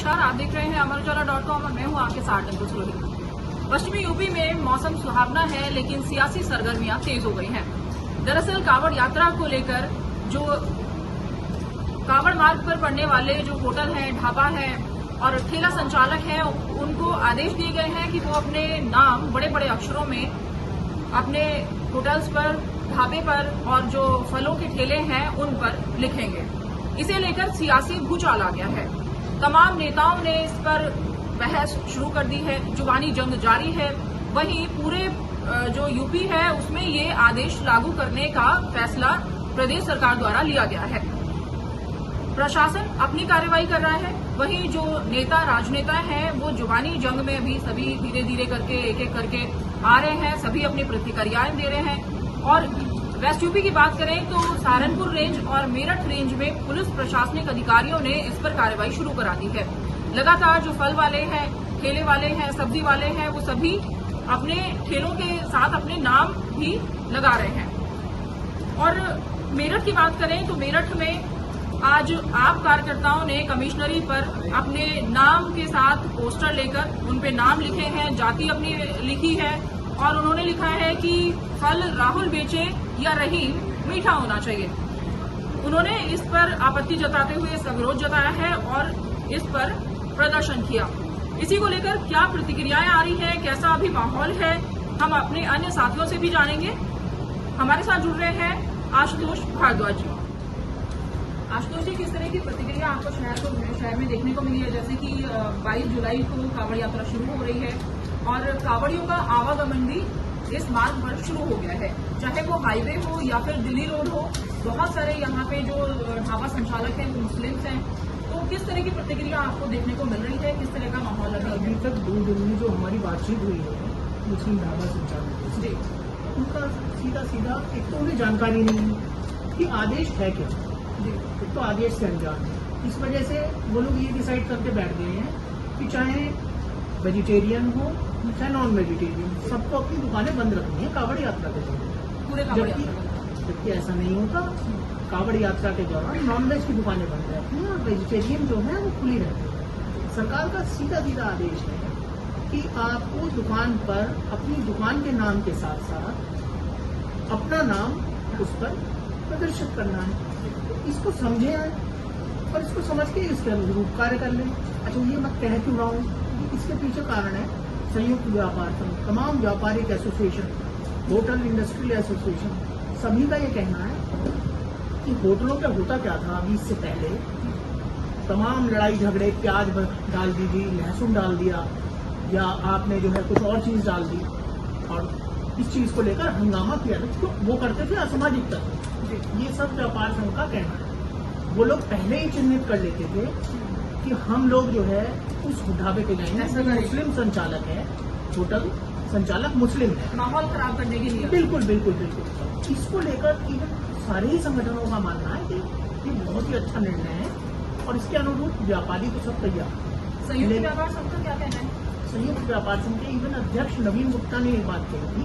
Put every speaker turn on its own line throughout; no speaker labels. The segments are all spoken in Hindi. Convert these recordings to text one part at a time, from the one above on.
नमस्कार, आप देख रहे हैं अमरउजाला.com और मैं हूं आपके साथ अंकुश रोहित। पश्चिमी यूपी में मौसम सुहावना है, लेकिन सियासी सरगर्मियां तेज हो गई हैं। दरअसल कांवड़ यात्रा को लेकर जो कांवड़ मार्ग पर पड़ने वाले जो होटल हैं, ढाबा है और ठेला संचालक हैं, उनको आदेश दिए गए हैं कि वो अपने नाम बड़े बड़े अक्षरों में अपने होटल्स पर, ढाबे पर और जो फलों के ठेले हैं उन पर लिखेंगे। इसे लेकर सियासी भूचाल आ गया है। तमाम नेताओं ने इस पर बहस शुरू कर दी है, जुबानी जंग जारी है। वहीं पूरे जो यूपी है उसमें ये आदेश लागू करने का फैसला प्रदेश सरकार द्वारा लिया गया है। प्रशासन अपनी कार्रवाई कर रहा है, वहीं जो नेता राजनेता हैं वो जुबानी जंग में भी सभी धीरे धीरे करके एक एक करके आ रहे हैं, सभी अपनी प्रतिक्रियाएं दे रहे हैं। और वेस्ट यूपी की बात करें तो सहारनपुर रेंज और मेरठ रेंज में पुलिस प्रशासनिक अधिकारियों ने इस पर कार्रवाई शुरू करा दी है। लगातार जो फल वाले हैं, ठेले वाले हैं, सब्जी वाले हैं, वो सभी अपने ठेलों के साथ अपने नाम भी लगा रहे हैं। और मेरठ की बात करें तो मेरठ में आज आप कार्यकर्ताओं ने कमिश्नरी पर अपने नाम के साथ पोस्टर लेकर उन पे नाम लिखे हैं, जाति अपनी लिखी है और उन्होंने लिखा है कि फल राहुल बेचे या रहीम मीठा होना चाहिए। उन्होंने इस पर आपत्ति जताते हुए इसका विरोध जताया है और इस पर प्रदर्शन किया। इसी को लेकर क्या प्रतिक्रियाएं आ रही हैं, कैसा अभी माहौल है, हम अपने अन्य साथियों से भी जानेंगे। हमारे साथ जुड़ रहे हैं आशुतोष भारद्वाज जी। आशुतोष जी, किस तरह की प्रतिक्रिया आपको शहर में देखने को मिली है? जैसे कि 22 जुलाई को कांवड़ यात्रा शुरू हो रही है और कांवड़ियों का आवागमन भी इस मार्ग पर शुरू हो गया है, चाहे वो हाईवे हो या फिर दिल्ली रोड हो। बहुत सारे यहाँ पे जो ढाबा संचालक हैं वो मुस्लिम्स हैं, तो किस तरह की प्रतिक्रिया आपको देखने को मिल रही है? किस तरह का माहौल है?
अभी तक 2 दिन में जो हमारी बातचीत हुई है मुस्लिम ढाबा संचालक से, उनका सीधा एक तो उन्हें जानकारी नहीं है कि आदेश है क्या। एक तो आदेश से अनजान है, इस वजह से वो लोग ये डिसाइड करके बैठ गए हैं कि चाहे वेजिटेरियन हो चाहे नॉन वेजिटेरियन, सबको अपनी दुकानें बंद रखनी है कांवड़ यात्रा के दौरान।
पूरे कांवड़ यात्रा
जबकि ऐसा नहीं होता। कांवड़ यात्रा के दौरान नॉनवेज की दुकानें बंद रहती हैं और वेजिटेरियन जो है वो खुली रहती है। सरकार का सीधा आदेश है कि आपको दुकान पर अपनी दुकान के नाम के साथ साथ अपना नाम उस पर प्रदर्शित करना है। इसको समझे और इसको समझ के इसके अनुरूप कार्य कर लें। अच्छा, ये मैं कह क्यों रहा हूँ, इसके पीछे कारण है संयुक्त व्यापार संघ, तमाम व्यापारिक एसोसिएशन, होटल इंडस्ट्रियल एसोसिएशन, सभी का ये कहना है कि होटलों पे होता क्या था अभी इससे पहले, तमाम लड़ाई झगड़े, प्याज डाल दी थी, लहसुन डाल दिया या आपने जो है कुछ और चीज डाल दी और इस चीज को लेकर हंगामा किया था, तो वो करते थे असामाजिक तत्व। ये सब व्यापार संघ का कहना है। वो लोग पहले ही चिन्हित कर लेते थे कि हम लोग जो है उस ढाबे पे जाएंगे, मुस्लिम संचालक है, होटल संचालक मुस्लिम है,
माहौल खराब करने के लिए।
बिल्कुल। इसको लेकर सारे ही संगठनों का मानना है कि ये बहुत ही अच्छा निर्णय है और इसके अनुरूप व्यापारी तो सब तैयार।
संयुक्त व्यापार संघ का क्या कहना है?
संयुक्त व्यापार संघ के इवन अध्यक्ष नवीन गुप्ता ने ये बात कही थी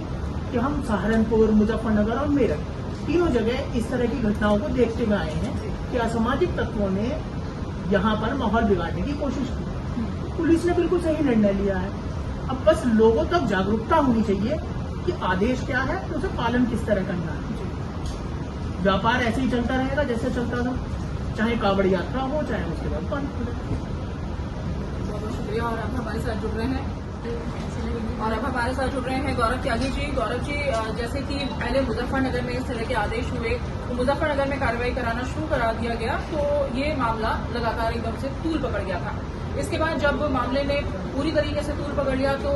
कि हम सहारनपुर, मुजफ्फरनगर और मेरठ तीनों जगह इस तरह की घटनाओं को देखते हुए आए हैं कि असामाजिक तत्वों ने यहाँ पर माहौल बिगाड़ने की कोशिश की। पुलिस ने बिल्कुल सही निर्णय लिया है। अब बस लोगों तक जागरूकता होनी चाहिए कि आदेश क्या है तो उसे पालन किस तरह करना है। व्यापार ऐसे ही चलता रहेगा जैसे चलता था, चाहे कांवड़ यात्रा हो चाहे उसके बाद बंद हो जाए।
बहुत शुक्रिया। और आप हमारे साथ जुड़ रहे हैं गौरव त्यागी जी। गौरव जी, जैसे कि पहले मुजफ्फरनगर में इस तरह के आदेश हुए तो मुजफ्फरनगर में कार्रवाई कराना शुरू करा दिया गया, तो ये मामला लगातार एकदम से तूल पकड़ गया था। इसके बाद जब मामले ने पूरी तरीके से तूल पकड़ लिया तो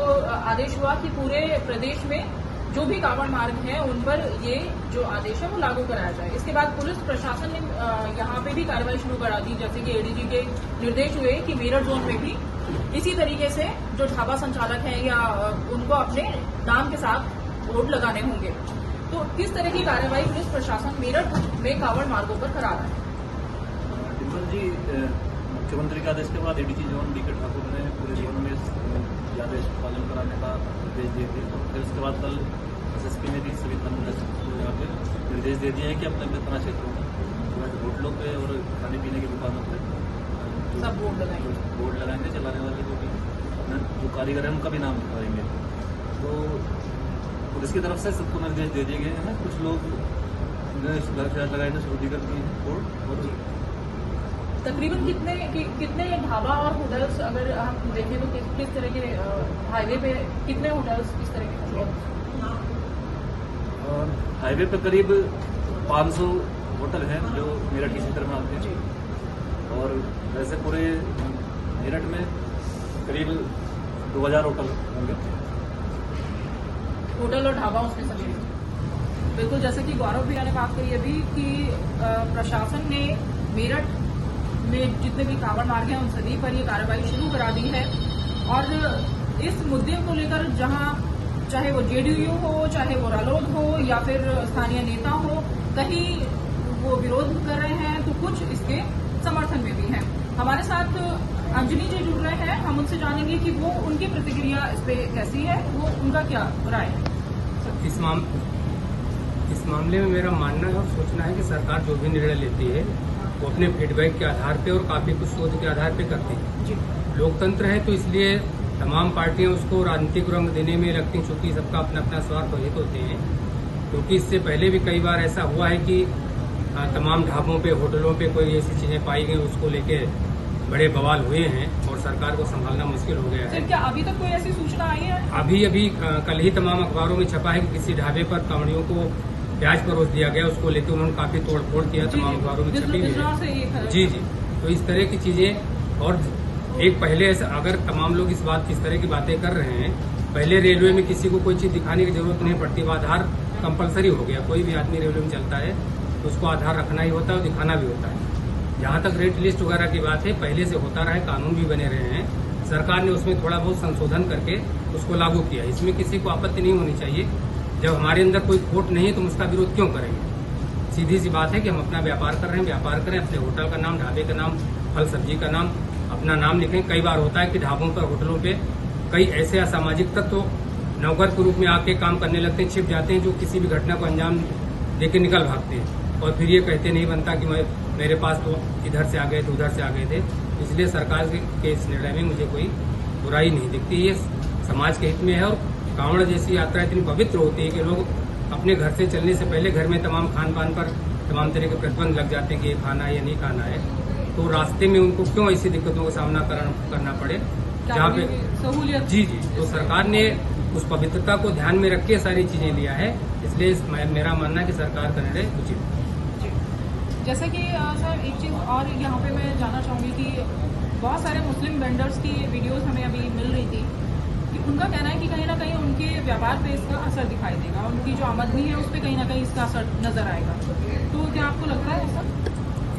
आदेश हुआ कि पूरे प्रदेश में जो भी कांवड़ मार्ग है उन पर ये जो आदेश है वो लागू कराया जाए। इसके बाद पुलिस प्रशासन ने यहाँ पे भी कार्रवाई शुरू करा दी, जैसे कि एडीजी के निर्देश हुए कि मेरठ जोन में भी इसी तरीके से जो ढाबा संचालक हैं या उनको अपने नाम के साथ बोर्ड लगाने होंगे। तो किस तरह की कार्रवाई पुलिस प्रशासन मेरठ में कांवड़ मार्गों पर करा रहा है?
जी, मुख्यमंत्री के आदेश के बाद एडीजी जोन डीके ठाकुर ने पूरे जोन में आदेश पालन कराने का निर्देश दिए थे। तो फिर उसके बाद कल एसएसपी ने भी सभी कानून को यहाँ पे निर्देश दे दिए हैं कि अपने अपने थाना क्षेत्रों में होटलों पे और खाने पीने की दुकानों पे
सब बोर्ड लगाएंगे
कारीगर हैं उनका भी नाम लिखवाएंगे। तो पुलिस की तरफ से सबको निर्देश दे दिए गए हैं। कुछ लोग लगाना शुरू भी कर दिए हैं। और
तकरीबन कितने ढाबा और होटल्स अगर हम देखें तो किस तरह के हाईवे पे कितने होटल्स इस तरह के?
हाईवे पे करीब 500 होटल हैं जो मेरठ की क्षेत्र में आते हैं, और वैसे पूरे मेरठ में करीब 2000 होटल होंगे।
होटल और ढाबा उसमें सभी बिल्कुल, जैसे कि गौरव भैया ने बात करी अभी कि प्रशासन ने मेरठ में जितने भी कांवड़ मार्ग हैं उन सभी पर ये कार्रवाई शुरू करा दी है। और इस मुद्दे को लेकर जहां चाहे वो जेडीयू हो, चाहे वो रालोद हो या फिर स्थानीय नेता हो, कहीं वो विरोध कर रहे हैं तो कुछ इसके समर्थन में भी हैं। हमारे साथ अंजनी जी जुड़ रहे हैं, हम उनसे जानेंगे कि वो उनकी प्रतिक्रिया इस पे कैसी है, वो उनका क्या राय है।
इस मामले में मेरा मानना है और सोचना है कि सरकार जो भी निर्णय लेती है वो अपने फीडबैक के आधार पे और काफी कुछ शोध के आधार पे करती है। लोकतंत्र है तो इसलिए तमाम पार्टियां उसको राजनीतिक रंग देने में लगती, चूंकि सबका अपना अपना स्वार्थ हित होते हैं। क्योंकि इससे पहले भी कई बार ऐसा हुआ है कि तमाम ढाबों पे, होटलों पे कोई ऐसी चीजें पाई गई, उसको लेके बड़े बवाल हुए हैं और सरकार को संभालना मुश्किल हो गया है।
क्या अभी तक कोई ऐसी सूचना आई है?
अभी कल ही तमाम अखबारों में छपा है कि किसी ढाबे पर कांवड़ियों को प्याज परोस दिया गया, उसको लेकर उन्होंने काफी तोड़फोड़ किया, तमाम अखबारों में छपी हुई है। जी। तो इस तरह की चीजें, और एक पहले ऐसा अगर तमाम लोग इस तरह की बातें कर रहे हैं, पहले रेलवे में किसी को कोई चीज दिखाने की जरूरत नहीं पड़ती, वो आधार कंपलसरी हो गया। कोई भी आदमी रेलवे में चलता है तो उसको आधार रखना ही होता है और दिखाना भी होता है। जहां तक रेट लिस्ट वगैरह की बात है, पहले से होता रहा है, कानून भी बने रहे हैं, सरकार ने उसमें थोड़ा बहुत संशोधन करके उसको लागू किया। इसमें किसी को आपत्ति नहीं होनी चाहिए। जब हमारे अंदर कोई खोट नहीं है तो हम उसका विरोध क्यों करेंगे? सीधी सी बात है कि हम अपना व्यापार कर रहे हैं, व्यापार करें, अपने होटल का नाम, ढाबे का नाम, फल सब्जी का नाम, अपना नाम लिखें। कई बार होता है कि ढाबों पर, होटलों पे कई ऐसे असामाजिक तत्व नौकर के रूप में आके काम करने लगते हैं, छिप जाते हैं, जो किसी भी घटना को अंजाम देके निकल भागते हैं और फिर ये कहते नहीं बनता कि मेरे पास तो इधर से आ गए थे, उधर से आ गए थे। इसलिए सरकार के इस निर्णय में मुझे कोई बुराई नहीं दिखती। ये समाज के हित में है और कांवड़ जैसी यात्रा इतनी पवित्र होती है कि लोग अपने घर से चलने से पहले घर में तमाम खान पान पर तमाम तरह के प्रतिबंध लग जाते हैं कि ये खाना है या नहीं खाना है। तो रास्ते में उनको क्यों ऐसी दिक्कतों का सामना करना पड़े जहाँ पे
सहूलियत।
जी। तो सरकार ने उस पवित्रता को ध्यान में रख के सारी चीजें लिया है, इसलिए मेरा मानना है कि सरकार का निर्णय उचित है।
जैसे कि सर एक चीज और यहाँ पे मैं जानना चाहूंगी कि बहुत सारे मुस्लिम वेंडर्स की वीडियोस हमें अभी मिल रही थी कि उनका कहना है कि कहीं ना कहीं उनके व्यापार पे इसका असर दिखाई देगा, उनकी जो आमदनी है उस पर कहीं ना कहीं इसका असर नजर आएगा। तो क्या आपको लगता है ऐसा?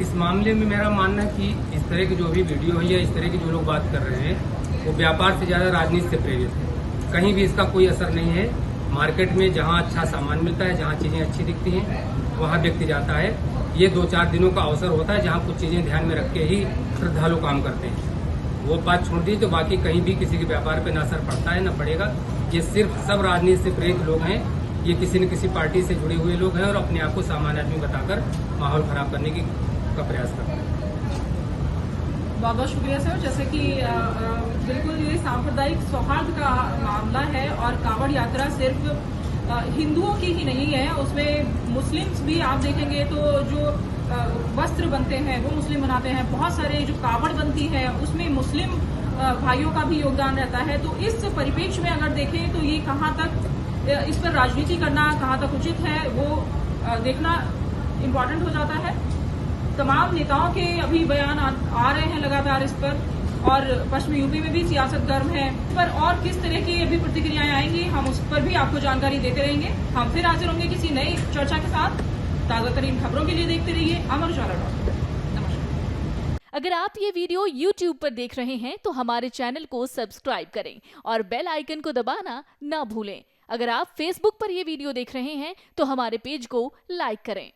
इस मामले में मेरा मानना है कि इस तरह की जो भी वीडियो है या इस तरह की जो लोग बात कर रहे हैं वो व्यापार से ज्यादा राजनीति से प्रेरित है। कहीं भी इसका कोई असर नहीं है। मार्केट में जहाँ अच्छा सामान मिलता है, जहाँ चीजें अच्छी दिखती हैं, वहाँ व्यक्ति जाता है। ये 2-4 दिनों का अवसर होता है जहाँ कुछ चीजें ध्यान में रख के ही श्रद्धालु काम करते हैं। वो बात छोड़ दी तो बाकी कहीं भी किसी के व्यापार पे न असर पड़ता है न पड़ेगा। ये सिर्फ सब राजनीति से प्रेरित लोग हैं, ये किसी न किसी पार्टी से जुड़े हुए लोग हैं और अपने आप को सामान्य आदमी बताकर माहौल खराब करने का प्रयास करते हैं।
बहुत बहुत शुक्रिया सर। जैसे कि बिल्कुल ये सांप्रदायिक सौहार्द का मामला है और कांवड़ यात्रा सिर्फ हिंदुओं की ही नहीं है, उसमें मुस्लिम्स भी आप देखेंगे तो जो वस्त्र बनते हैं वो मुस्लिम बनाते हैं। बहुत सारे जो कावड़ बनती है उसमें मुस्लिम भाइयों का भी योगदान रहता है। तो इस परिप्रेक्ष्य में अगर देखें तो ये कहाँ तक इस पर राजनीति करना कहाँ तक उचित है वो देखना इम्पोर्टेंट हो जाता है। तमाम नेताओं के अभी बयान आ रहे हैं लगातार इस पर, और पश्चिमी यूपी में भी सियासत गर्म है। पर और किस तरह की अभी प्रतिक्रियाएं आएंगी हम उस पर भी आपको जानकारी देते रहेंगे। हम फिर हाजिर होंगे किसी नई चर्चा के साथ। ताजा तरीन खबरों के लिए देखते रहिए अमर उजाला। नमस्कार।
अगर आप ये वीडियो YouTube पर देख रहे हैं तो हमारे चैनल को सब्सक्राइब करें और बेल आइकन को दबाना ना भूलें। अगर आप Facebook पर ये वीडियो देख रहे हैं तो हमारे पेज को लाइक करें।